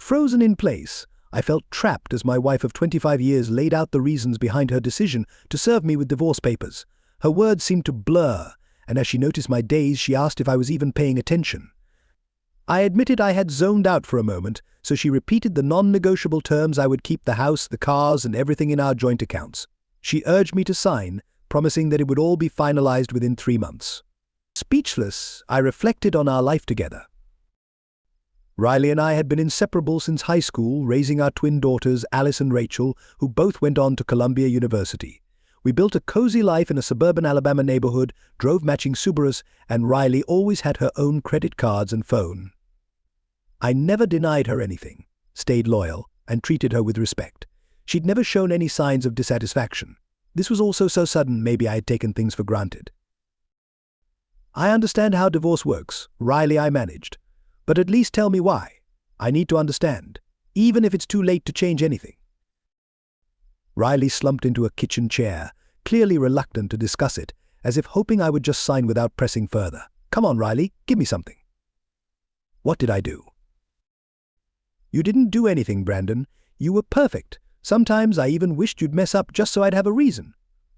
Frozen in place, I felt trapped as my wife of 25 years laid out the reasons behind her decision to serve me with divorce papers. Her words seemed to blur, and as she noticed my daze, she asked if I was even paying attention. I admitted I had zoned out for a moment, so she repeated the non-negotiable terms I would keep the house, the cars, and everything in our joint accounts. She urged me to sign, promising that it would all be finalized within 3 months. Speechless, I reflected on our life together. Riley and I had been inseparable since high school, raising our twin daughters, Alice and Rachel, who both went on to Columbia University. We built a cozy life in a suburban Alabama neighborhood, drove matching Subarus, and Riley always had her own credit cards and phone. I never denied her anything, stayed loyal, and treated her with respect. She'd never shown any signs of dissatisfaction. This was also so sudden, maybe I had taken things for granted. I understand how divorce works. Riley, I managed. But at least tell me why. I need to understand, even if it's too late to change anything. Riley slumped into a kitchen chair, clearly reluctant to discuss it, as if hoping I would just sign without pressing further. Come on, Riley, give me something. What did I do? You didn't do anything, Brandon. You were perfect. Sometimes I even wished you'd mess up just so I'd have a reason.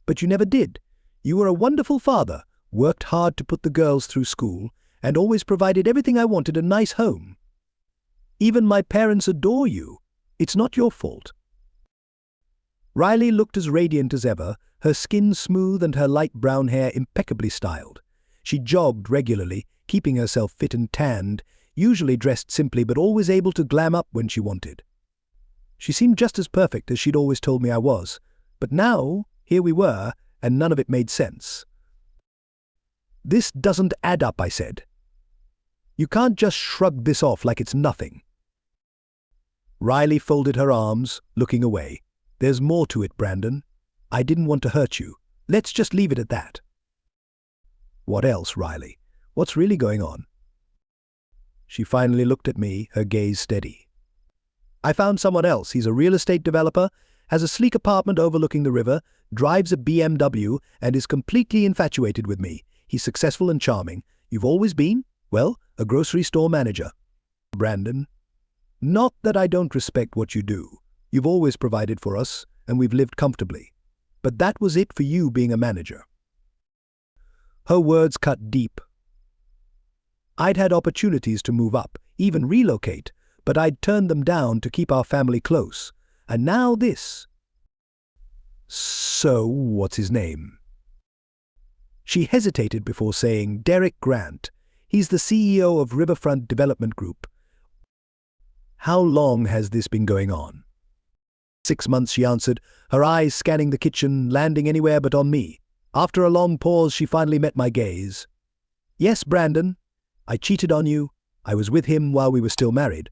But you never did. You were a wonderful father, worked hard to put the girls through school, and always provided everything I wanted, a nice home. Even my parents adore you. It's not your fault. Riley looked as radiant as ever, her skin smooth and her light brown hair impeccably styled. She jogged regularly, keeping herself fit and tanned, usually dressed simply but always able to glam up when she wanted. She seemed just as perfect as she'd always told me I was, but now, here we were, and none of it made sense. This doesn't add up, I said. You can't just shrug this off like it's nothing. Riley folded her arms, looking away. There's more to it, Brandon. I didn't want to hurt you. Let's just leave it at that. What else, Riley? What's really going on? She finally looked at me, her gaze steady. I found someone else. He's a real estate developer, has a sleek apartment overlooking the river, drives a BMW, and is completely infatuated with me. He's successful and charming. You've always been, well, a grocery store manager. Brandon, not that I don't respect what you do. You've always provided for us, and we've lived comfortably. But that was it for you being a manager. Her words cut deep. I'd had opportunities to move up, even relocate, but I'd turned them down to keep our family close. And now this. So, what's his name? She hesitated before saying, Derek Grant. He's the CEO of Riverfront Development Group. How long has this been going on? 6 months, she answered, her eyes scanning the kitchen, landing anywhere but on me. After a long pause, she finally met my gaze. Yes, Brandon. I cheated on you. I was with him while we were still married.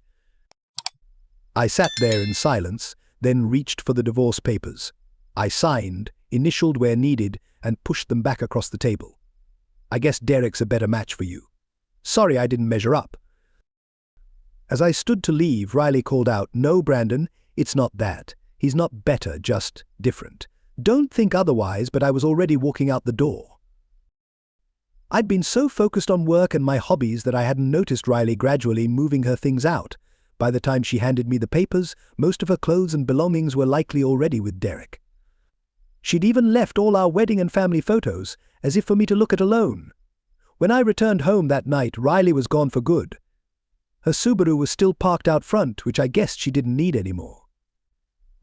I sat there in silence, then reached for the divorce papers. I signed, initialed where needed, and pushed them back across the table. I guess Derek's a better match for you. Sorry I didn't measure up. As I stood to leave, Riley called out, No, Brandon, it's not that. He's not better, just different. Don't think otherwise, but I was already walking out the door. I'd been so focused on work and my hobbies that I hadn't noticed Riley gradually moving her things out. By the time she handed me the papers, most of her clothes and belongings were likely already with Derek. She'd even left all our wedding and family photos, as if for me to look at alone. When I returned home that night, Riley was gone for good. Her Subaru was still parked out front, which I guessed she didn't need anymore.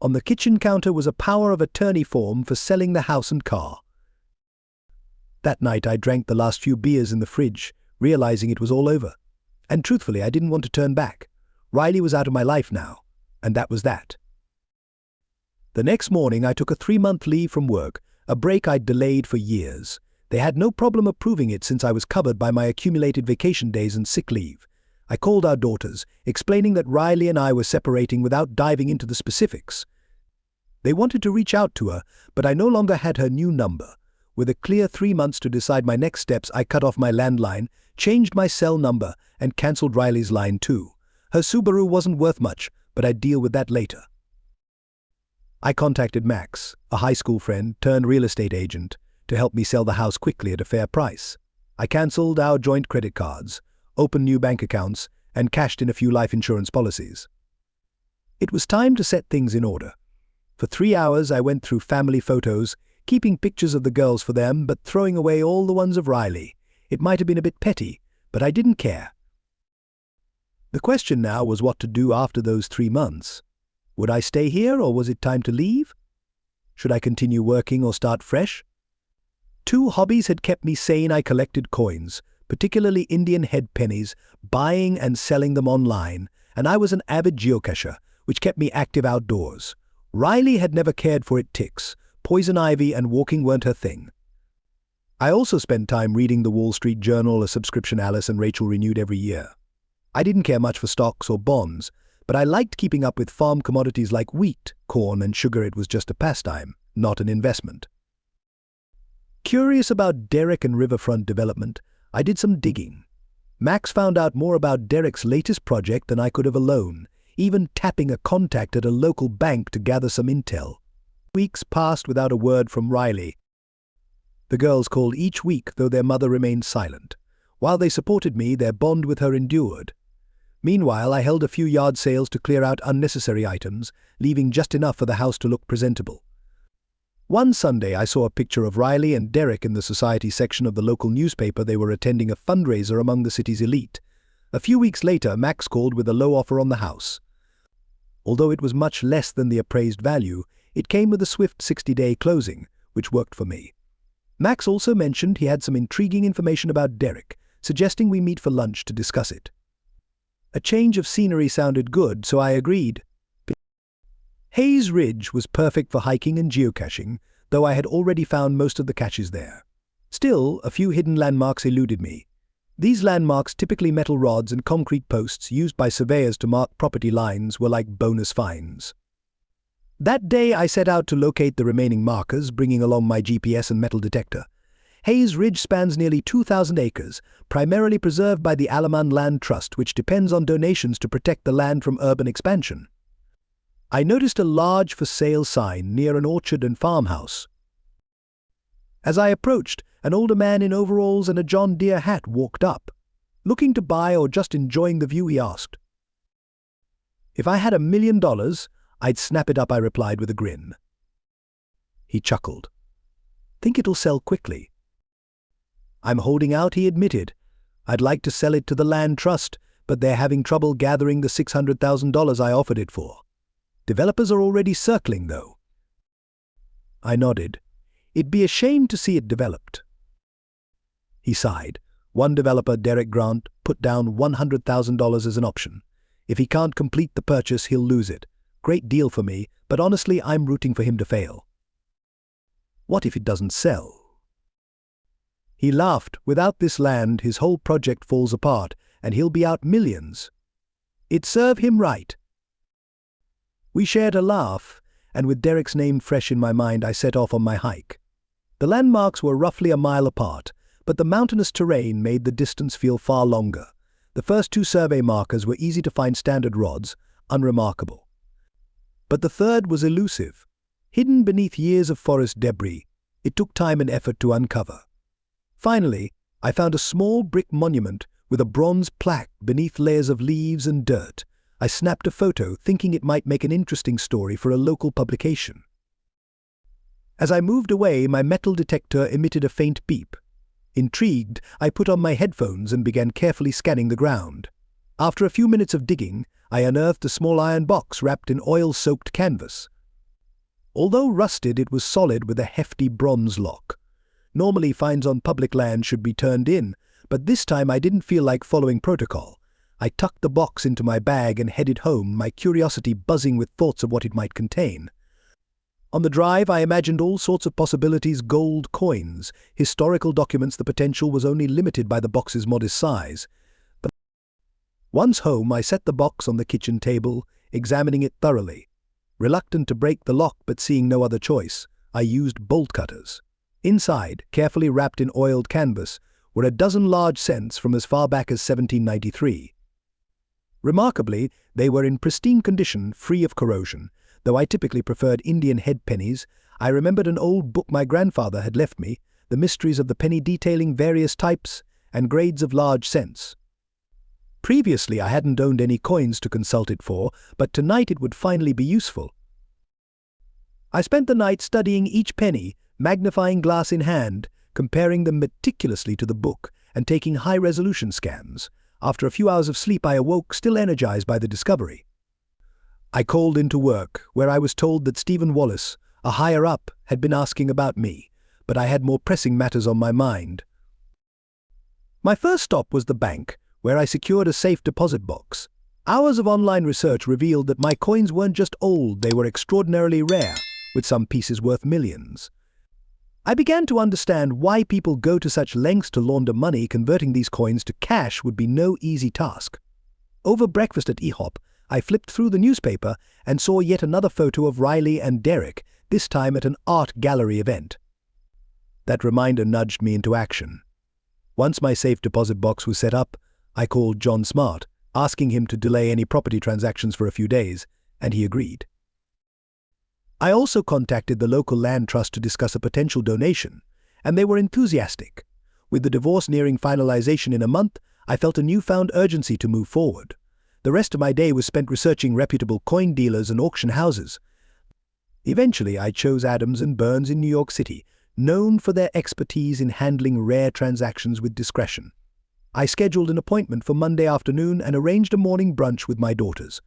On the kitchen counter was a power of attorney form for selling the house and car. That night I drank the last few beers in the fridge, realizing it was all over. And truthfully, I didn't want to turn back. Riley was out of my life now, and that was that. The next morning I took a 3-month leave from work, a break I'd delayed for years. They had no problem approving it since I was covered by my accumulated vacation days and sick leave. I called our daughters, explaining that Riley and I were separating without diving into the specifics. They wanted to reach out to her, but I no longer had her new number. With a clear 3 months to decide my next steps, I cut off my landline, changed my cell number, and cancelled Riley's line too. Her Subaru wasn't worth much, but I'd deal with that later. I contacted Max, a high school friend turned real estate agent, to help me sell the house quickly at a fair price. I cancelled our joint credit cards, opened new bank accounts, and cashed in a few life insurance policies. It was time to set things in order. For 3 hours I went through family photos, keeping pictures of the girls for them but throwing away all the ones of Riley. It might have been a bit petty, but I didn't care. The question now was what to do after those 3 months. Would I stay here or was it time to leave? Should I continue working or start fresh? 2 hobbies had kept me sane. I collected coins, particularly Indian head pennies, buying and selling them online, and I was an avid geocacher, which kept me active outdoors. Riley had never cared for ticks. Poison ivy and walking weren't her thing. I also spent time reading the Wall Street Journal, a subscription Alice and Rachel renewed every year. I didn't care much for stocks or bonds, but I liked keeping up with farm commodities like wheat, corn, and sugar. It was just a pastime, not an investment. Curious about Derek and riverfront development, I did some digging. Max found out more about Derek's latest project than I could have alone, even tapping a contact at a local bank to gather some intel. Weeks passed without a word from Riley. The girls called each week, though their mother remained silent. While they supported me, their bond with her endured. Meanwhile, I held a few yard sales to clear out unnecessary items, leaving just enough for the house to look presentable. One Sunday, I saw a picture of Riley and Derek in the society section of the local newspaper. They were attending a fundraiser among the city's elite. A few weeks later, Max called with a low offer on the house. Although it was much less than the appraised value, it came with a swift 60-day closing, which worked for me. Max also mentioned he had some intriguing information about Derek, suggesting we meet for lunch to discuss it. A change of scenery sounded good, so I agreed. Hayes Ridge was perfect for hiking and geocaching, though I had already found most of the caches there. Still, a few hidden landmarks eluded me. These landmarks, typically metal rods and concrete posts used by surveyors to mark property lines, were like bonus finds. That day I set out to locate the remaining markers, bringing along my GPS and metal detector. Hayes Ridge spans nearly 2,000 acres, primarily preserved by the Alaman Land Trust, which depends on donations to protect the land from urban expansion. I noticed a large for sale sign near an orchard and farmhouse. As I approached, an older man in overalls and a John Deere hat walked up. Looking to buy or just enjoying the view, he asked. If I had $1 million, I'd snap it up, I replied with a grin. He chuckled. Think it'll sell quickly? I'm holding out, he admitted. I'd like to sell it to the land trust, but they're having trouble gathering the $600,000 I offered it for. Developers are already circling, though. I nodded. It'd be a shame to see it developed. He sighed. One developer, Derek Grant, put down $100,000 as an option. If he can't complete the purchase, he'll lose it. Great deal for me, but honestly, I'm rooting for him to fail. What if it doesn't sell? He laughed. Without this land, his whole project falls apart, and he'll be out millions. It'd serve him right. We shared a laugh, and with Derek's name fresh in my mind, I set off on my hike. The landmarks were roughly a mile apart, but the mountainous terrain made the distance feel far longer. The first 2 survey markers were easy to find, standard rods, unremarkable. But the third was elusive. Hidden beneath years of forest debris, it took time and effort to uncover. Finally, I found a small brick monument with a bronze plaque beneath layers of leaves and dirt. I snapped a photo, thinking it might make an interesting story for a local publication. As I moved away, my metal detector emitted a faint beep. Intrigued, I put on my headphones and began carefully scanning the ground. After a few minutes of digging, I unearthed a small iron box wrapped in oil-soaked canvas. Although rusted, it was solid with a hefty bronze lock. Normally, finds on public land should be turned in, but this time I didn't feel like following protocol. I tucked the box into my bag and headed home, my curiosity buzzing with thoughts of what it might contain. On the drive, I imagined all sorts of possibilities: gold coins, historical documents. The potential was only limited by the box's modest size. But once home, I set the box on the kitchen table, examining it thoroughly. Reluctant to break the lock but seeing no other choice, I used bolt cutters. Inside, carefully wrapped in oiled canvas, were a dozen large cents from as far back as 1793. Remarkably, they were in pristine condition, free of corrosion. Though I typically preferred Indian head pennies, I remembered an old book my grandfather had left me, The Mysteries of the Penny, detailing various types and grades of large cents. Previously, I hadn't owned any coins to consult it for, but tonight it would finally be useful. I spent the night studying each penny, magnifying glass in hand, comparing them meticulously to the book, and taking high-resolution scans. After a few hours of sleep, I awoke still energized by the discovery. I called into work, where I was told that Stephen Wallace, a higher-up, had been asking about me, but I had more pressing matters on my mind. My first stop was the bank, where I secured a safe deposit box. Hours of online research revealed that my coins weren't just old, they were extraordinarily rare, with some pieces worth millions. I began to understand why people go to such lengths to launder money. Converting these coins to cash would be no easy task. Over breakfast at IHOP, I flipped through the newspaper and saw yet another photo of Riley and Derek, this time at an art gallery event. That reminder nudged me into action. Once my safe deposit box was set up, I called John Smart, asking him to delay any property transactions for a few days, and he agreed. I also contacted the local land trust to discuss a potential donation, and they were enthusiastic. With the divorce nearing finalization in a month, I felt a newfound urgency to move forward. The rest of my day was spent researching reputable coin dealers and auction houses. Eventually, I chose Adams & Burns in New York City, known for their expertise in handling rare transactions with discretion. I scheduled an appointment for Monday afternoon and arranged a morning brunch with my daughters.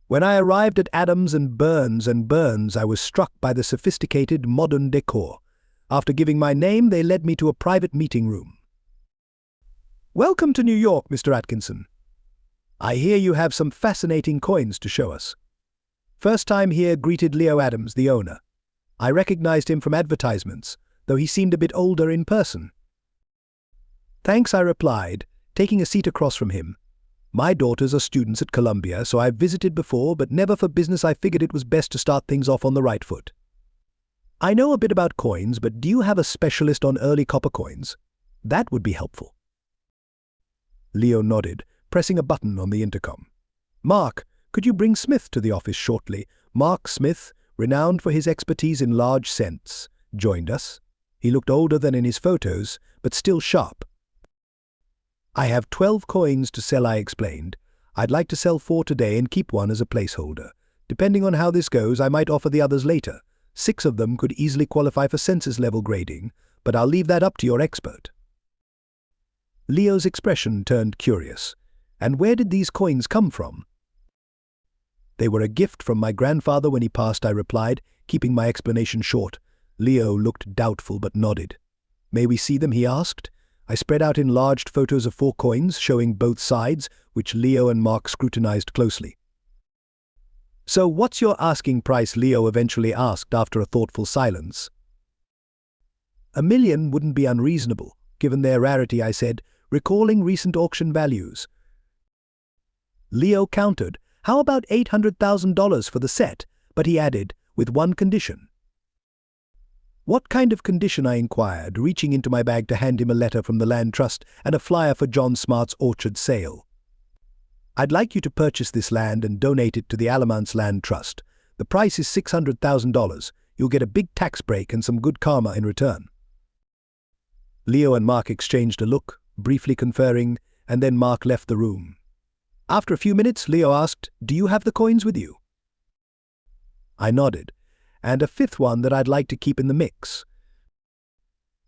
When I arrived at Adams & Burns, I was struck by the sophisticated modern decor. After giving my name, they led me to a private meeting room. "Welcome to New York, Mr. Atkinson. I hear you have some fascinating coins to show us." "First time here," greeted Leo Adams, the owner. I recognized him from advertisements, though he seemed a bit older in person. "Thanks," I replied, taking a seat across from him. "My daughters are students at Columbia, so I've visited before, but never for business. I figured it was best to start things off on the right foot. I know a bit about coins, but do you have a specialist on early copper coins? That would be helpful." Leo nodded, pressing a button on the intercom. "Mark, could you bring Smith to the office shortly?" Mark Smith, renowned for his expertise in large cents, joined us. He looked older than in his photos, but still sharp. "I have 12 coins to sell," I explained. "I'd like to sell 4 today and keep one as a placeholder. Depending on how this goes, I might offer the others later. 6 of them could easily qualify for census level grading, but I'll leave that up to your expert." Leo's expression turned curious. "And where did these coins come from?" "They were a gift from my grandfather when he passed," I replied, keeping my explanation short. Leo looked doubtful but nodded. "May we see them?" he asked. I spread out enlarged photos of 4 coins, showing both sides, which Leo and Mark scrutinized closely. "So what's your asking price?" Leo eventually asked after a thoughtful silence. "$1 million wouldn't be unreasonable, given their rarity," I said, recalling recent auction values. Leo countered, "How about $800,000 for the set?" But he added, "with one condition." "What kind of condition?" I inquired, reaching into my bag to hand him a letter from the land trust and a flyer for John Smart's orchard sale. "I'd like you to purchase this land and donate it to the Alamance Land Trust. The price is $600,000. You'll get a big tax break and some good karma in return." Leo and Mark exchanged a look, briefly conferring, and then Mark left the room. After a few minutes, Leo asked, "Do you have the coins with you?" I nodded, "And a 5th one that I'd like to keep in the mix."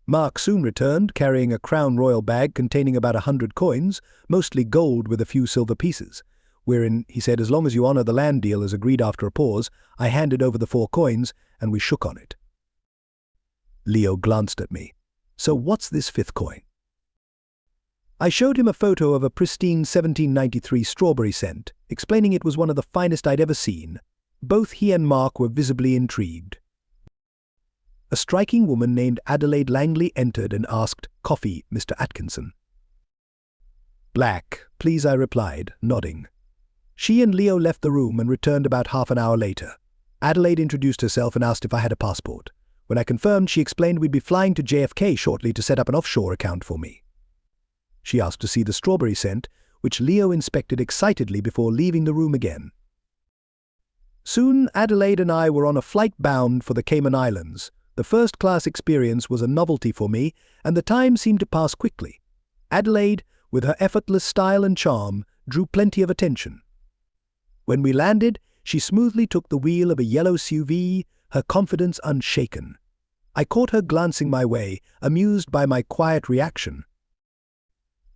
Mark soon returned, carrying a Crown Royal bag containing about 100 coins, mostly gold with a few silver pieces. "Wherein," he said, "as long as you honor the land deal as agreed." After a pause, I handed over the 4 coins, and we shook on it. Leo glanced at me. "So what's this 5th coin?" I showed him a photo of a pristine 1793 strawberry scent, explaining it was one of the finest I'd ever seen. Both he and Mark were visibly intrigued. A striking woman named Adelaide Langley entered and asked, "Coffee, Mr. Atkinson?" "Black, please," I replied, nodding. She and Leo left the room and returned about half an hour later. Adelaide introduced herself and asked if I had a passport. When I confirmed, she explained we'd be flying to JFK shortly to set up an offshore account for me. She asked to see the strawberry scent, which Leo inspected excitedly before leaving the room again. Soon, Adelaide and I were on a flight bound for the Cayman Islands. The first-class experience was a novelty for me, and the time seemed to pass quickly. Adelaide, with her effortless style and charm, drew plenty of attention. When we landed, she smoothly took the wheel of a yellow SUV, her confidence unshaken. I caught her glancing my way, amused by my quiet reaction.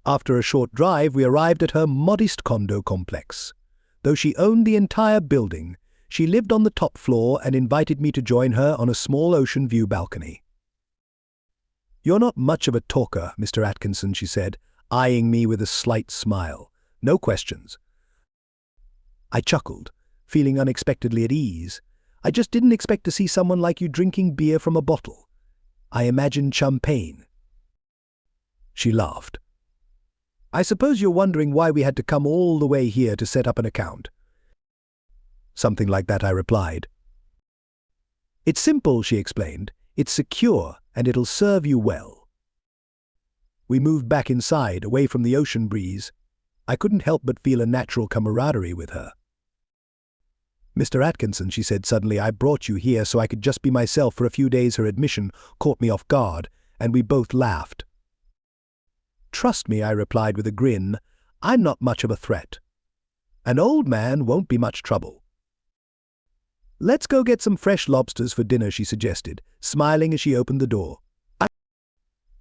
After a short drive, we arrived at her modest condo complex. Though she owned the entire building, she lived on the top floor and invited me to join her on a small ocean view balcony. "You're not much of a talker, Mr. Atkinson," she said, eyeing me with a slight smile. "No questions." I chuckled, feeling unexpectedly at ease. I just didn't expect to see someone like you drinking beer from a bottle. I imagined champagne. She laughed. "I suppose you're wondering why we had to come all the way here to set up an account." "Something like that," I replied. "It's simple," she explained. "It's secure, and it'll serve you well." We moved back inside, away from the ocean breeze. I couldn't help but feel a natural camaraderie with her. "Mr. Atkinson," she said suddenly, "I brought you here so I could just be myself for a few days." Her admission caught me off guard, and we both laughed. "Trust me," I replied with a grin, "I'm not much of a threat. An old man won't be much trouble." "Let's go get some fresh lobsters for dinner," she suggested, smiling as she opened the door.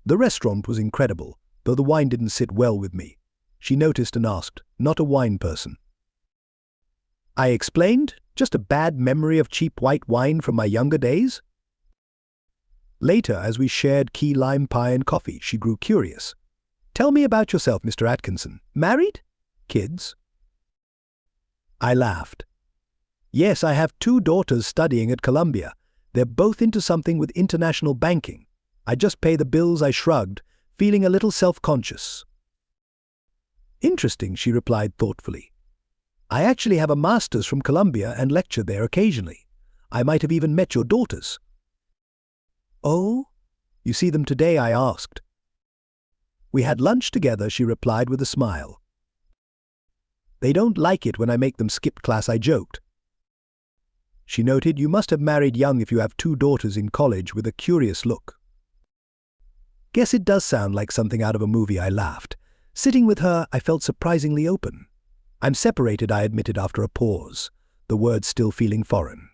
The restaurant was incredible, though the wine didn't sit well with me. She noticed and asked, "Not a wine person?" I explained, "Just a bad memory of cheap white wine from my younger days." Later, as we shared key lime pie and coffee, she grew curious. "Tell me about yourself, Mr. Atkinson. Married? Kids?" I laughed. "Yes, I have 2 daughters studying at Columbia. They're both into something with international banking. I just pay the bills." I shrugged, feeling a little self-conscious. "Interesting," she replied thoughtfully. "I actually have a master's from Columbia and lecture there occasionally. I might have even met your daughters." "Oh? You see them today?" I asked. "We had lunch together," she replied with a smile. "They don't like it when I make them skip class," I joked. She noted, "You must have married young if you have 2 daughters in college," with a curious look. "Guess it does sound like something out of a movie," I laughed. Sitting with her, I felt surprisingly open. "I'm separated," I admitted after a pause, the words still feeling foreign.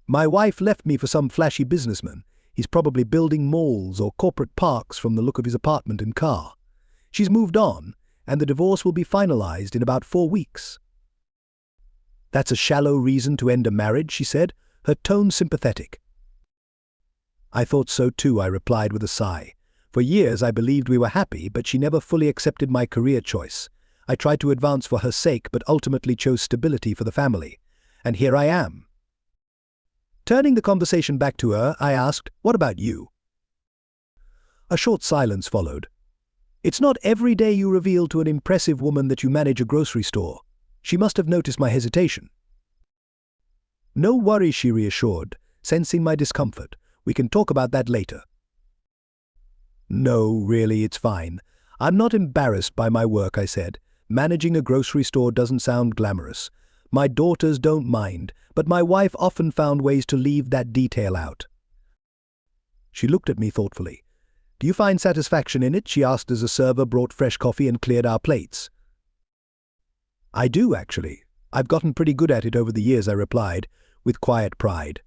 "My wife left me for some flashy businessman. He's probably building malls or corporate parks from the look of his apartment and car. She's moved on, and the divorce will be finalized in about 4 weeks. "That's a shallow reason to end a marriage," she said, her tone sympathetic. "I thought so too," I replied with a sigh. "For years I believed we were happy, but she never fully accepted my career choice. I tried to advance for her sake, but ultimately chose stability for the family. And here I am." Turning the conversation back to her, I asked, "What about you?" A short silence followed. "It's not every day you reveal to an impressive woman that you manage a grocery store." She must have noticed my hesitation. "No worries," she reassured, sensing my discomfort. "We can talk about that later." "No, really, it's fine. I'm not embarrassed by my work," I said. "Managing a grocery store doesn't sound glamorous. My daughters don't mind, but my wife often found ways to leave that detail out." She looked at me thoughtfully. "Do you find satisfaction in it?" she asked as a server brought fresh coffee and cleared our plates. "I do, actually. I've gotten pretty good at it over the years," I replied, with quiet pride.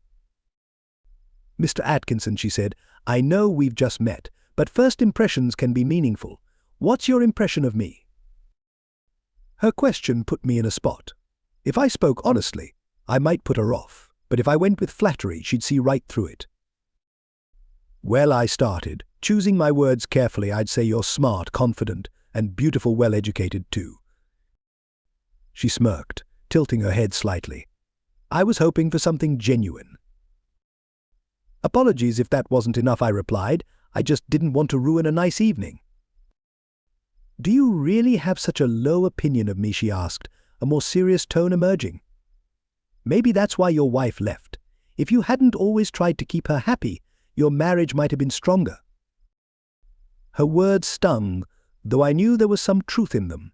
"Mr. Atkinson," she said, "I know we've just met, but first impressions can be meaningful. What's your impression of me?" Her question put me in a spot. If I spoke honestly, I might put her off, but if I went with flattery, she'd see right through it. "Well," I started, choosing my words carefully, "I'd say you're smart, confident, and beautiful, well-educated too." She smirked, tilting her head slightly. I was hoping for something genuine. "Apologies if that wasn't enough," I replied. "I just didn't want to ruin a nice evening." "Do you really have such a low opinion of me?" she asked, a more serious tone emerging. "Maybe that's why your wife left. If you hadn't always tried to keep her happy, your marriage might have been stronger." Her words stung, though I knew there was some truth in them.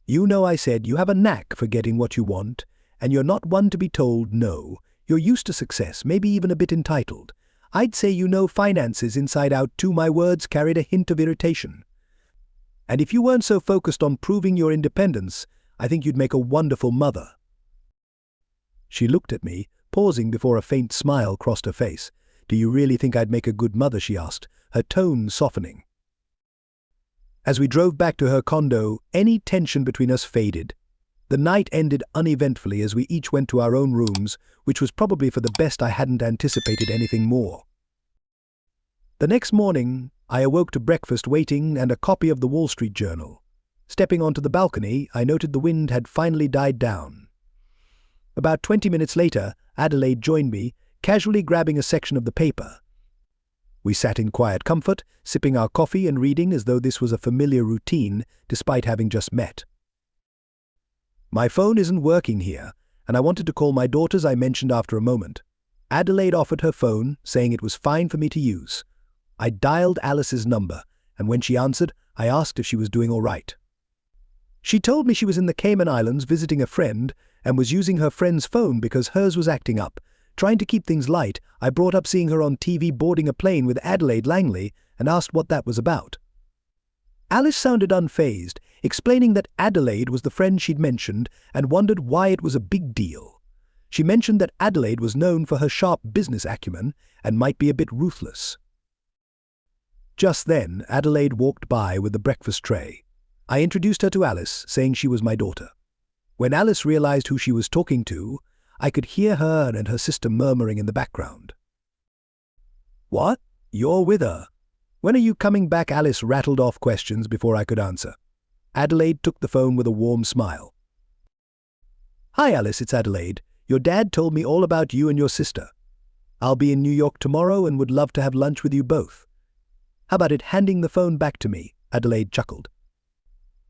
"You know," I said, "you have a knack for getting what you want, and you're not one to be told no. You're used to success, maybe even a bit entitled. I'd say you know finances inside out too." My words carried a hint of irritation. And if you weren't so focused on proving your independence, I think you'd make a wonderful mother." She looked at me, pausing before a faint smile crossed her face. "Do you really think I'd make a good mother?" she asked, her tone softening. As we drove back to her condo, any tension between us faded. The night ended uneventfully as we each went to our own rooms, which was probably for the best. I hadn't anticipated anything more. The next morning, I awoke to breakfast waiting and a copy of the Wall Street Journal. Stepping onto the balcony, I noted the wind had finally died down. About 20 minutes later, Adelaide joined me, casually grabbing a section of the paper. We sat in quiet comfort, sipping our coffee and reading as though this was a familiar routine, despite having just met. "My phone isn't working here, and I wanted to call my daughters," I mentioned after a moment. Adelaide offered her phone, saying it was fine for me to use. I dialed Alice's number, and when she answered, I asked if she was doing all right. She told me she was in the Cayman Islands visiting a friend and was using her friend's phone because hers was acting up. Trying to keep things light, I brought up seeing her on TV boarding a plane with Adelaide Langley and asked what that was about. Alice sounded unfazed, explaining that Adelaide was the friend she'd mentioned and wondered why it was a big deal. She mentioned that Adelaide was known for her sharp business acumen and might be a bit ruthless. Just then, Adelaide walked by with the breakfast tray. I introduced her to Alice, saying she was my daughter. When Alice realized who she was talking to, I could hear her and her sister murmuring in the background. "What? You're with her? When are you coming back?" Alice rattled off questions before I could answer. Adelaide took the phone with a warm smile. "Hi Alice, it's Adelaide. Your dad told me all about you and your sister. I'll be in New York tomorrow and would love to have lunch with you both. How about it handing the phone back to me?" Adelaide chuckled.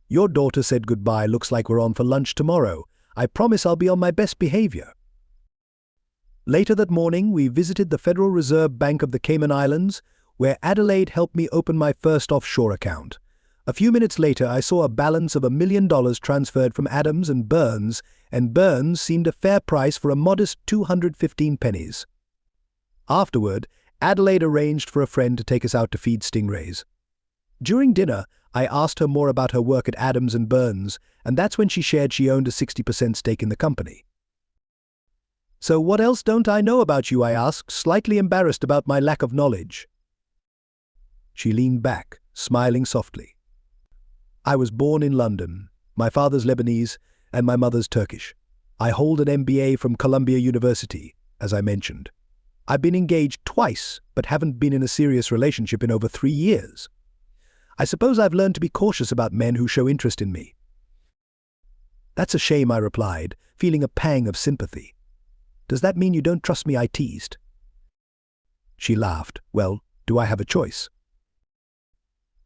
"Your daughter said goodbye. Looks like we're on for lunch tomorrow. I promise I'll be on my best behavior." Later that morning, we visited the Federal Reserve Bank of the Cayman Islands, where Adelaide helped me open my first offshore account. A few minutes later, I saw a balance of $1 million transferred from Adams and Burns seemed a fair price for a modest 215 pennies. Afterward, Adelaide arranged for a friend to take us out to feed stingrays. During dinner, I asked her more about her work at Adams and Burns, and that's when she shared she owned a 60% stake in the company. "So what else don't I know about you?" I asked, slightly embarrassed about my lack of knowledge. She leaned back, smiling softly. "I was born in London. My father's Lebanese and my mother's Turkish. I hold an MBA from Columbia University, as I mentioned. I've been engaged twice, but haven't been in a serious relationship in over 3 years. I suppose I've learned to be cautious about men who show interest in me." "That's a shame," I replied, feeling a pang of sympathy. "Does that mean you don't trust me?" I teased. She laughed. "Well, do I have a choice?"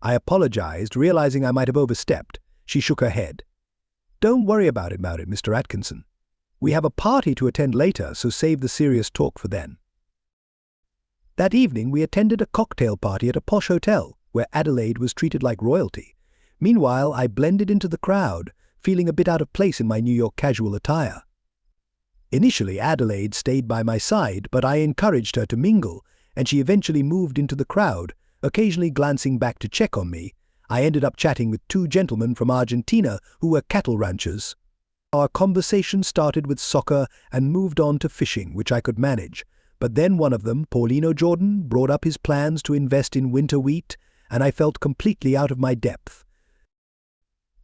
I apologized, realizing I might have overstepped. She shook her head. "Don't worry about it, Mr. Atkinson. We have a party to attend later, so save the serious talk for then." That evening, we attended a cocktail party at a posh hotel, where Adelaide was treated like royalty. Meanwhile, I blended into the crowd, feeling a bit out of place in my New York casual attire. Initially, Adelaide stayed by my side, but I encouraged her to mingle, and she eventually moved into the crowd, occasionally glancing back to check on me. I ended up chatting with 2 gentlemen from Argentina who were cattle ranchers. Our conversation started with soccer and moved on to fishing, which I could manage. But then one of them, Paulino Jordan, brought up his plans to invest in winter wheat, and I felt completely out of my depth.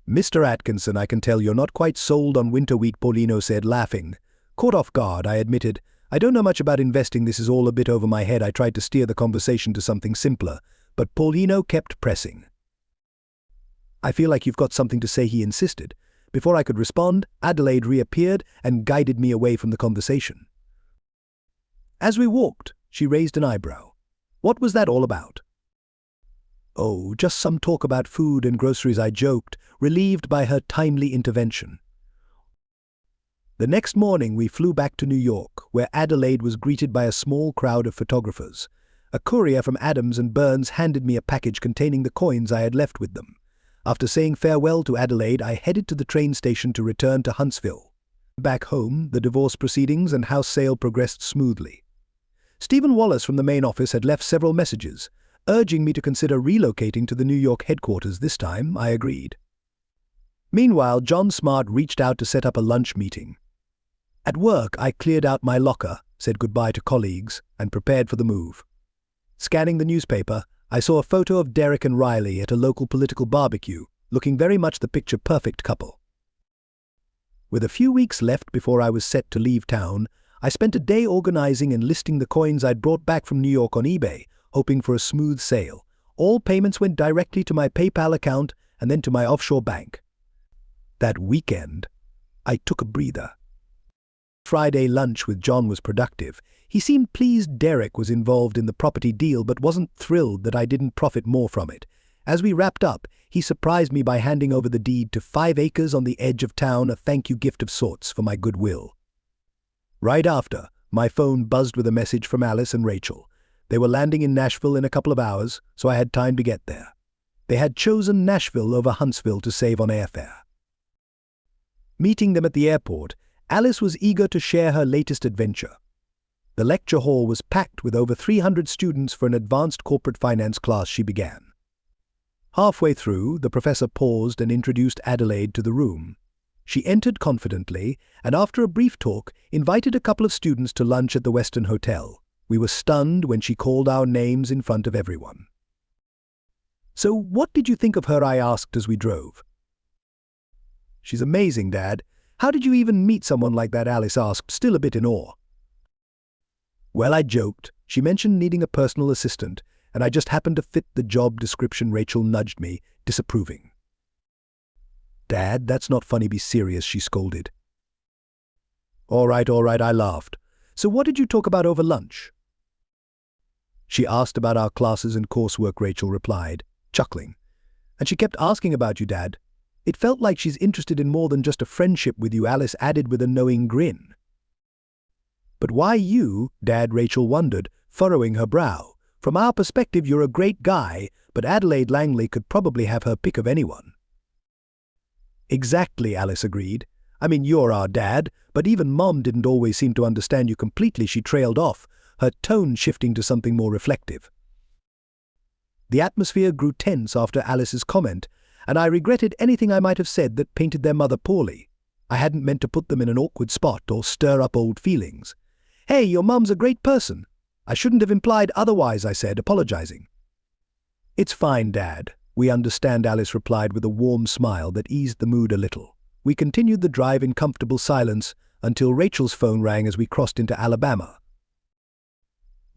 "Mr. Atkinson, I can tell you're not quite sold on winter wheat," Paulino said, laughing. Caught off guard, I admitted, "I don't know much about investing. This is all a bit over my head." I tried to steer the conversation to something simpler, but Paulino kept pressing. "I feel like you've got something to say," he insisted. Before I could respond, Adelaide reappeared and guided me away from the conversation. As we walked, she raised an eyebrow. "What was that all about?" "Oh, just some talk about food and groceries," I joked, relieved by her timely intervention. The next morning we flew back to New York, where Adelaide was greeted by a small crowd of photographers. A courier from Adams and Burns handed me a package containing the coins I had left with them. After saying farewell to Adelaide, I headed to the train station to return to Huntsville. Back home, the divorce proceedings and house sale progressed smoothly. Stephen Wallace from the main office had left several messages. Urging me to consider relocating to the New York headquarters this time, I agreed. Meanwhile, John Smart reached out to set up a lunch meeting. At work, I cleared out my locker, said goodbye to colleagues, and prepared for the move. Scanning the newspaper, I saw a photo of Derek and Riley at a local political barbecue, looking very much the picture-perfect couple. With a few weeks left before I was set to leave town, I spent a day organizing and listing the coins I'd brought back from New York on eBay, hoping for a smooth sale. All payments went directly to my PayPal account and then to my offshore bank. That weekend, I took a breather. Friday lunch with John was productive. He seemed pleased Derek was involved in the property deal but wasn't thrilled that I didn't profit more from it. As we wrapped up, he surprised me by handing over the deed to 5 acres on the edge of town, a thank you gift of sorts for my goodwill. Right after, my phone buzzed with a message from Alice and Rachel. They were landing in Nashville in a couple of hours, so I had time to get there. They had chosen Nashville over Huntsville to save on airfare. Meeting them at the airport, Alice was eager to share her latest adventure. The lecture hall was packed with over 300 students for an advanced corporate finance class she began. Halfway through, the professor paused and introduced Adelaide to the room. She entered confidently, and after a brief talk, invited a couple of students to lunch at the Westin Hotel. We were stunned when she called our names in front of everyone. "So what did you think of her?" I asked as we drove. "She's amazing, Dad. How did you even meet someone like that?" Alice asked, still a bit in awe. "Well," I joked. "She mentioned needing a personal assistant, and I just happened to fit the job description." Rachel nudged me, disapproving. "Dad, that's not funny. Be serious," she scolded. All right, I laughed. "So what did you talk about over lunch?" "She asked about our classes and coursework," Rachel replied, chuckling. "And she kept asking about you, Dad. It felt like she's interested in more than just a friendship with you," Alice added with a knowing grin. "But why you, Dad?" Rachel wondered, furrowing her brow. "From our perspective, you're a great guy, but Adelaide Langley could probably have her pick of anyone." "Exactly," Alice agreed. "I mean, you're our dad, but even Mom didn't always seem to understand you completely." She trailed off, her tone shifting to something more reflective. The atmosphere grew tense after Alice's comment, and I regretted anything I might have said that painted their mother poorly. I hadn't meant to put them in an awkward spot or stir up old feelings. "Hey, your mum's a great person. I shouldn't have implied otherwise," I said, apologizing. "It's fine, Dad. We understand," Alice replied with a warm smile that eased the mood a little. We continued the drive in comfortable silence until Rachel's phone rang as we crossed into Alabama.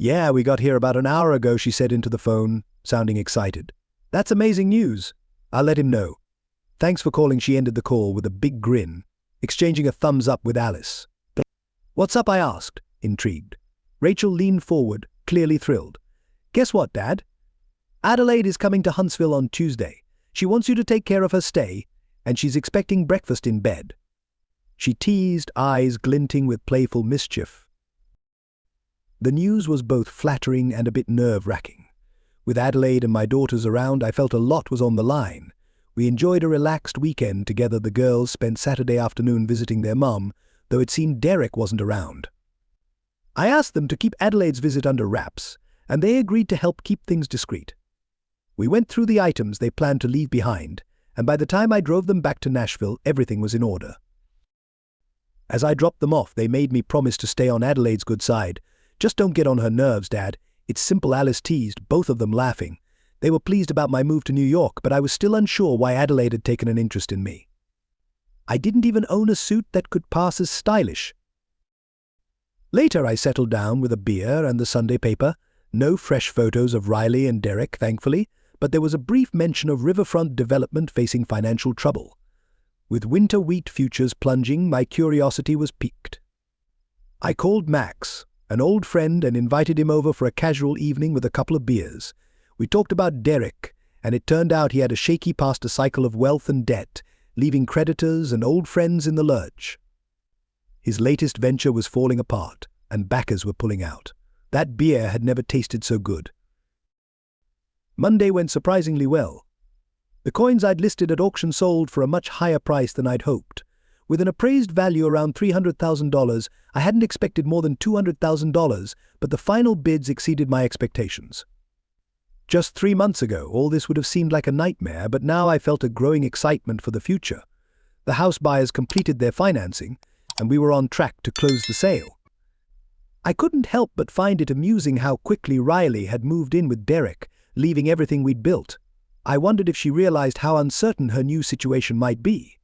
"Yeah, we got here about an hour ago," she said into the phone, sounding excited. "That's amazing news. I'll let him know. Thanks for calling." She ended the call with a big grin, exchanging a thumbs up with Alice. "What's up?" I asked, intrigued. Rachel leaned forward, clearly thrilled. "Guess what, Dad? Adelaide is coming to Huntsville on Tuesday. She wants you to take care of her stay, and she's expecting breakfast in bed." She teased, eyes glinting with playful mischief. The news was both flattering and a bit nerve-wracking. With Adelaide and my daughters around, I felt a lot was on the line. We enjoyed a relaxed weekend together. The girls spent Saturday afternoon visiting their mum, though it seemed Derek wasn't around. I asked them to keep Adelaide's visit under wraps, and they agreed to help keep things discreet. We went through the items they planned to leave behind, and by the time I drove them back to Nashville, everything was in order. As I dropped them off, they made me promise to stay on Adelaide's good side. "Just don't get on her nerves, Dad. It's simple," Alice teased, both of them laughing. They were pleased about my move to New York, but I was still unsure why Adelaide had taken an interest in me. I didn't even own a suit that could pass as stylish. Later, I settled down with a beer and the Sunday paper. No fresh photos of Riley and Derek, thankfully, but there was a brief mention of riverfront development facing financial trouble. With winter wheat futures plunging, my curiosity was piqued. I called Max, an old friend, and invited him over for a casual evening with a couple of beers. We talked about Derek, and it turned out he had a shaky past, a cycle of wealth and debt, leaving creditors and old friends in the lurch. His latest venture was falling apart, and backers were pulling out. That beer had never tasted so good. Monday went surprisingly well. The coins I'd listed at auction sold for a much higher price than I'd hoped. With an appraised value around $300,000, I hadn't expected more than $200,000, but the final bids exceeded my expectations. Just 3 months ago, all this would have seemed like a nightmare, but now I felt a growing excitement for the future. The house buyers completed their financing, and we were on track to close the sale. I couldn't help but find it amusing how quickly Riley had moved in with Derek, leaving everything we'd built. I wondered if she realized how uncertain her new situation might be.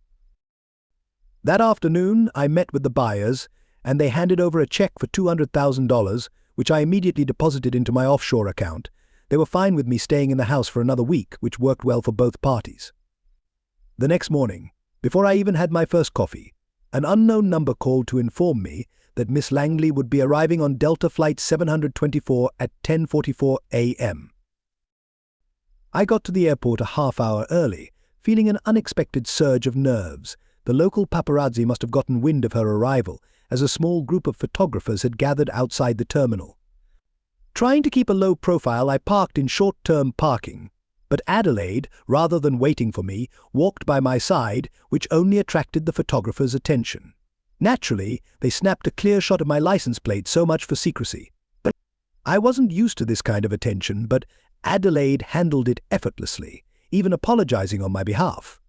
That afternoon, I met with the buyers, and they handed over a check for $200,000, which I immediately deposited into my offshore account. They were fine with me staying in the house for another week, which worked well for both parties. The next morning, before I even had my first coffee, an unknown number called to inform me that Miss Langley would be arriving on Delta Flight 724 at 10:44 a.m. I got to the airport a half-hour early, feeling an unexpected surge of nerves. The local paparazzi must have gotten wind of her arrival, as a small group of photographers had gathered outside the terminal. Trying to keep a low profile, I parked in short-term parking, but Adelaide, rather than waiting for me, walked by my side, which only attracted the photographers' attention. Naturally, they snapped a clear shot of my license plate, so much for secrecy. But I wasn't used to this kind of attention, but Adelaide handled it effortlessly, even apologizing on my behalf.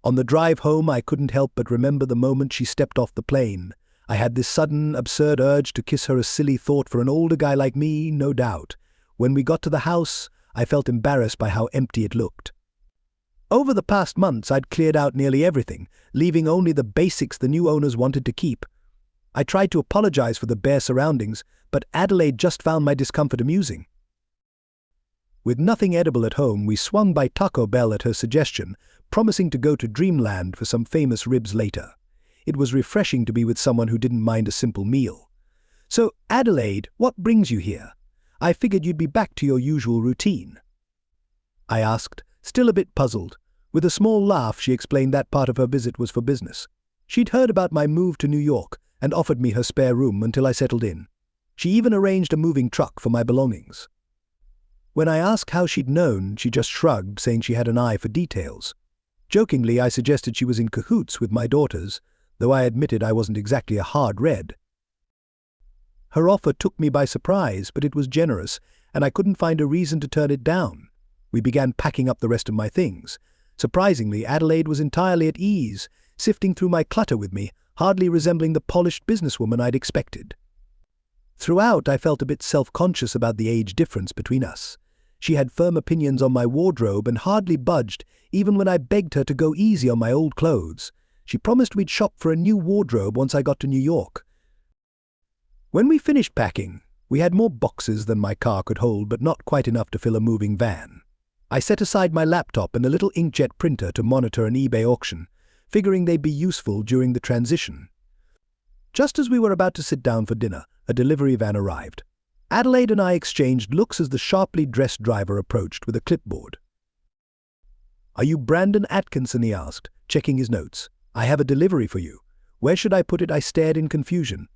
On the drive home, I couldn't help but remember the moment she stepped off the plane. I had this sudden, absurd urge to kiss her, a silly thought for an older guy like me, no doubt. When we got to the house, I felt embarrassed by how empty it looked. Over the past months, I'd cleared out nearly everything, leaving only the basics the new owners wanted to keep. I tried to apologize for the bare surroundings, but Adelaide just found my discomfort amusing. With nothing edible at home, we swung by Taco Bell at her suggestion, promising to go to Dreamland for some famous ribs later. It was refreshing to be with someone who didn't mind a simple meal. "So, Adelaide, what brings you here? I figured you'd be back to your usual routine," I asked, still a bit puzzled. With a small laugh, she explained that part of her visit was for business. She'd heard about my move to New York and offered me her spare room until I settled in. She even arranged a moving truck for my belongings. When I asked how she'd known, she just shrugged, saying she had an eye for details. Jokingly, I suggested she was in cahoots with my daughters, though I admitted I wasn't exactly a hard red. Her offer took me by surprise, but it was generous, and I couldn't find a reason to turn it down. We began packing up the rest of my things. Surprisingly, Adelaide was entirely at ease, sifting through my clutter with me, hardly resembling the polished businesswoman I'd expected. Throughout, I felt a bit self-conscious about the age difference between us. She had firm opinions on my wardrobe and hardly budged, even when I begged her to go easy on my old clothes. She promised we'd shop for a new wardrobe once I got to New York. When we finished packing, we had more boxes than my car could hold, but not quite enough to fill a moving van. I set aside my laptop and a little inkjet printer to monitor an eBay auction, figuring they'd be useful during the transition. Just as we were about to sit down for dinner, a delivery van arrived. Adelaide and I exchanged looks as the sharply dressed driver approached with a clipboard. "Are you Brandon Atkinson?" he asked, checking his notes. "I have a delivery for you. Where should I put it?" I stared in confusion.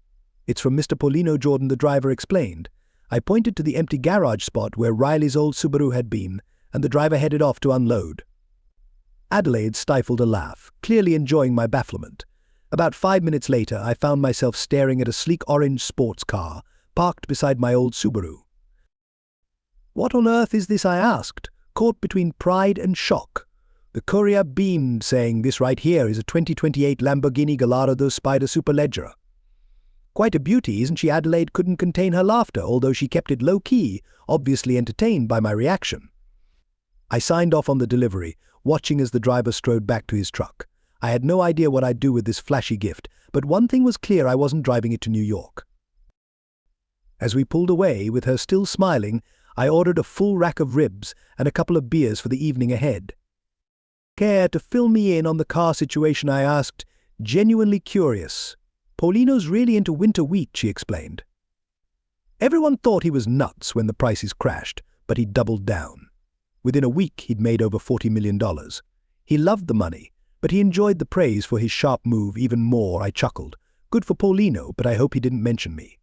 "It's from Mr. Paulino Jordan," the driver explained. I pointed to the empty garage spot where Riley's old Subaru had been, and the driver headed off to unload. Adelaide stifled a laugh, clearly enjoying my bafflement. About 5 minutes later, I found myself staring at a sleek orange sports car, parked beside my old Subaru. "What on earth is this?" I asked, caught between pride and shock. The courier beamed, saying, "This right here is a 2028 Lamborghini Gallardo Spider Superleggera." "Quite a beauty, isn't she?" Adelaide couldn't contain her laughter, although she kept it low-key, obviously entertained by my reaction. I signed off on the delivery, watching as the driver strode back to his truck. I had no idea what I'd do with this flashy gift, but one thing was clear: I wasn't driving it to New York. As we pulled away, with her still smiling, I ordered a full rack of ribs and a couple of beers for the evening ahead. "Care to fill me in on the car situation?" I asked, genuinely curious. "Paulino's really into winter wheat," she explained. Everyone thought he was nuts when the prices crashed, but he doubled down. Within a week, he'd made over $40 million. He loved the money, but he enjoyed the praise for his sharp move even more. I chuckled. Good for Paulino, but I hope he didn't mention me.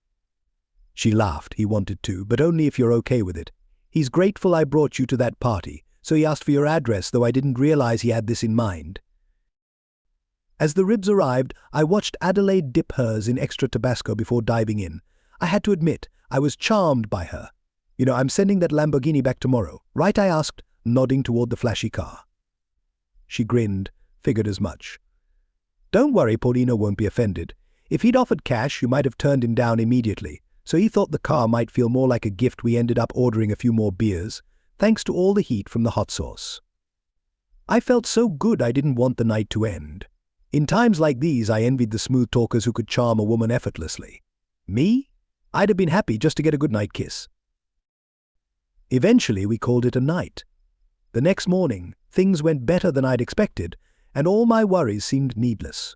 She laughed. "He wanted to, but only if you're okay with it. He's grateful I brought you to that party, so he asked for your address, though I didn't realize he had this in mind." As the ribs arrived, I watched Adelaide dip hers in extra Tabasco before diving in. I had to admit, I was charmed by her. I'm sending that Lamborghini back tomorrow, right? I asked, nodding toward the flashy car. She grinned, figured as much. Don't worry, Paulino won't be offended. If he'd offered cash, you might have turned him down immediately, so he thought the car might feel more like a gift. We ended up ordering a few more beers, thanks to all the heat from the hot sauce. I felt so good I didn't want the night to end. In times like these, I envied the smooth talkers who could charm a woman effortlessly. Me? I'd have been happy just to get a goodnight kiss. Eventually, we called it a night. The next morning, things went better than I'd expected, and all my worries seemed needless.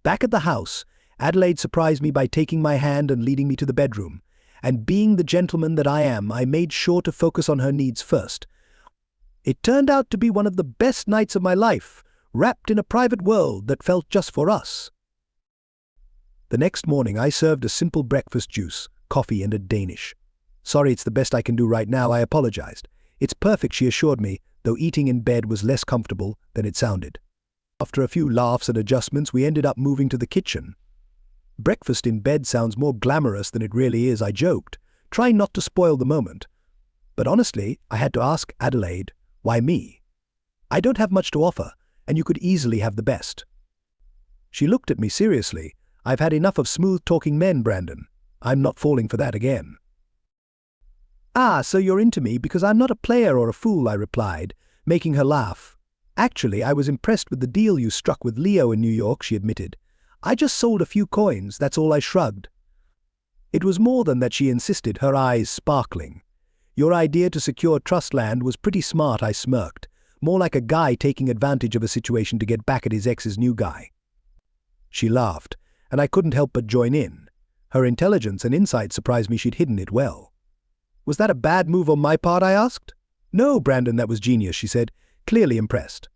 Back at the house, Adelaide surprised me by taking my hand and leading me to the bedroom, and being the gentleman that I am, I made sure to focus on her needs first. It turned out to be one of the best nights of my life, wrapped in a private world that felt just for us. The next morning, I served a simple breakfast juice, coffee, and a Danish. Sorry, it's the best I can do right now, I apologized. It's perfect, she assured me, though eating in bed was less comfortable than it sounded. After a few laughs and adjustments, we ended up moving to the kitchen. Breakfast in bed sounds more glamorous than it really is, I joked, trying not to spoil the moment. But honestly, I had to ask Adelaide, why me? I don't have much to offer, and you could easily have the best. She looked at me seriously. I've had enough of smooth-talking men, Brandon. I'm not falling for that again. Ah, so you're into me because I'm not a player or a fool, I replied, making her laugh. Actually, I was impressed with the deal you struck with Leo in New York, she admitted. I just sold a few coins, that's all, I shrugged. It was more than that, she insisted, her eyes sparkling. Your idea to secure trust land was pretty smart, I smirked. More like a guy taking advantage of a situation to get back at his ex's new guy. She laughed, and I couldn't help but join in. Her intelligence and insight surprised me. She'd hidden it well. Was that a bad move on my part, I asked? No, Brandon, that was genius, she said, clearly impressed.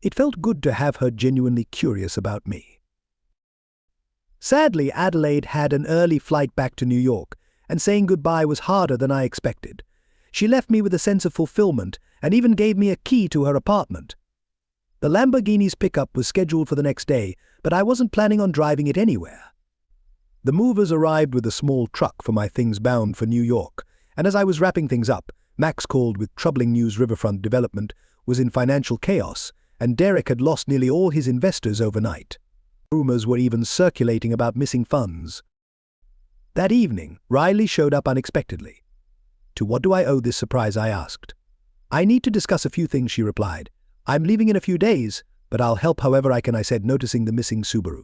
It felt good to have her genuinely curious about me. Sadly, Adelaide had an early flight back to New York, and saying goodbye was harder than I expected. She left me with a sense of fulfillment and even gave me a key to her apartment. The Lamborghini's pickup was scheduled for the next day, but I wasn't planning on driving it anywhere. The movers arrived with a small truck for my things bound for New York, and as I was wrapping things up, Max called with troubling news. Riverfront development was in financial chaos, and Derek had lost nearly all his investors overnight. Rumors were even circulating about missing funds. That evening, Riley showed up unexpectedly. To what do I owe this surprise, I asked. I need to discuss a few things, she replied. I'm leaving in a few days, but I'll help however I can, I said, noticing the missing Subaru.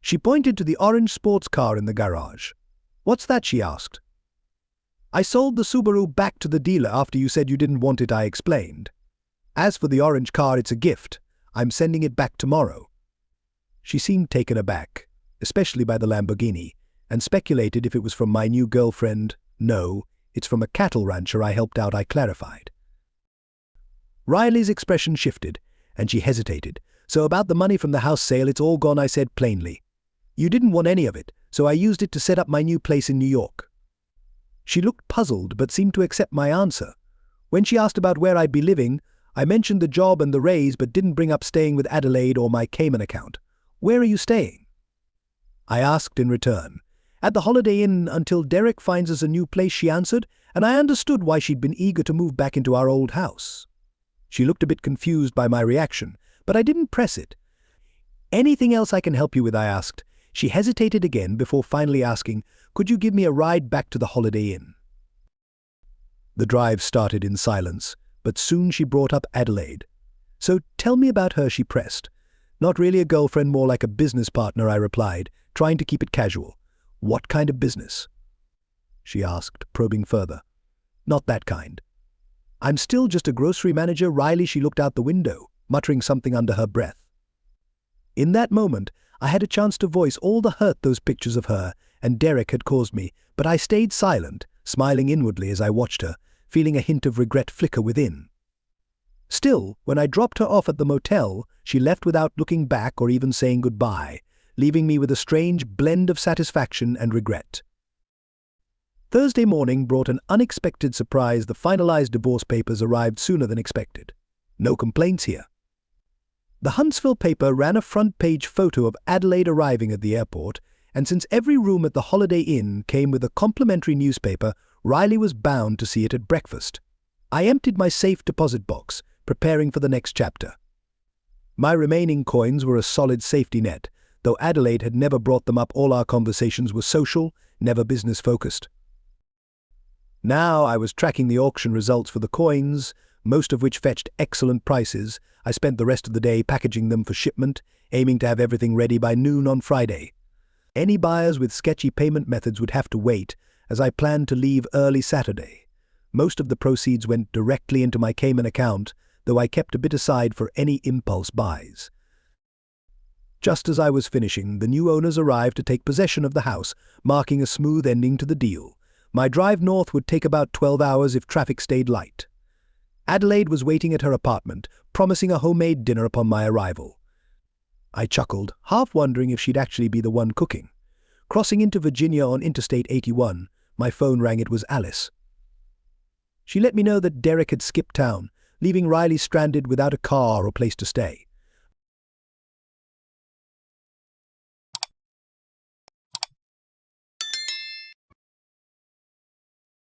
She pointed to the orange sports car in the garage. What's that, she asked. I sold the Subaru back to the dealer after you said you didn't want it, I explained. As for the orange car, it's a gift. I'm sending it back tomorrow. She seemed taken aback, especially by the Lamborghini, and speculated if it was from my new girlfriend. No, it's from a cattle rancher I helped out, I clarified. Riley's expression shifted, and she hesitated. So about the money from the house sale, it's all gone, I said plainly. You didn't want any of it, so I used it to set up my new place in New York. She looked puzzled but seemed to accept my answer. When she asked about where I'd be living, I mentioned the job and the raise but didn't bring up staying with Adelaide or my Cayman account. Where are you staying? I asked in return. At the Holiday Inn until Derek finds us a new place, she answered, and I understood why she'd been eager to move back into our old house. She looked a bit confused by my reaction, but I didn't press it. Anything else I can help you with, I asked. She hesitated again before finally asking, could you give me a ride back to the Holiday Inn? The drive started in silence, but soon she brought up Adelaide. So tell me about her, she pressed. Not really a girlfriend, more like a business partner, I replied, trying to keep it casual. What kind of business? She asked, probing further. Not that kind. I'm still just a grocery manager, Riley. She looked out the window, muttering something under her breath. In that moment, I had a chance to voice all the hurt those pictures of her and Derek had caused me, but I stayed silent, smiling inwardly as I watched her, feeling a hint of regret flicker within. Still, when I dropped her off at the motel, she left without looking back or even saying goodbye, leaving me with a strange blend of satisfaction and regret. Thursday morning brought an unexpected surprise. The finalized divorce papers arrived sooner than expected. No complaints here. The Huntsville paper ran a front-page photo of Adelaide arriving at the airport, and since every room at the Holiday Inn came with a complimentary newspaper, Riley was bound to see it at breakfast. I emptied my safe deposit box, preparing for the next chapter. My remaining coins were a solid safety net. Though Adelaide had never brought them up, all our conversations were social, never business-focused. Now I was tracking the auction results for the coins, most of which fetched excellent prices. I spent the rest of the day packaging them for shipment, aiming to have everything ready by noon on Friday. Any buyers with sketchy payment methods would have to wait, as I planned to leave early Saturday. Most of the proceeds went directly into my Cayman account, though I kept a bit aside for any impulse buys. Just as I was finishing, the new owners arrived to take possession of the house, marking a smooth ending to the deal. My drive north would take about 12 hours if traffic stayed light. Adelaide was waiting at her apartment, promising a homemade dinner upon my arrival. I chuckled, half wondering if she'd actually be the one cooking. Crossing into Virginia on Interstate 81, my phone rang. It was Alice. She let me know that Derek had skipped town, leaving Riley stranded without a car or place to stay.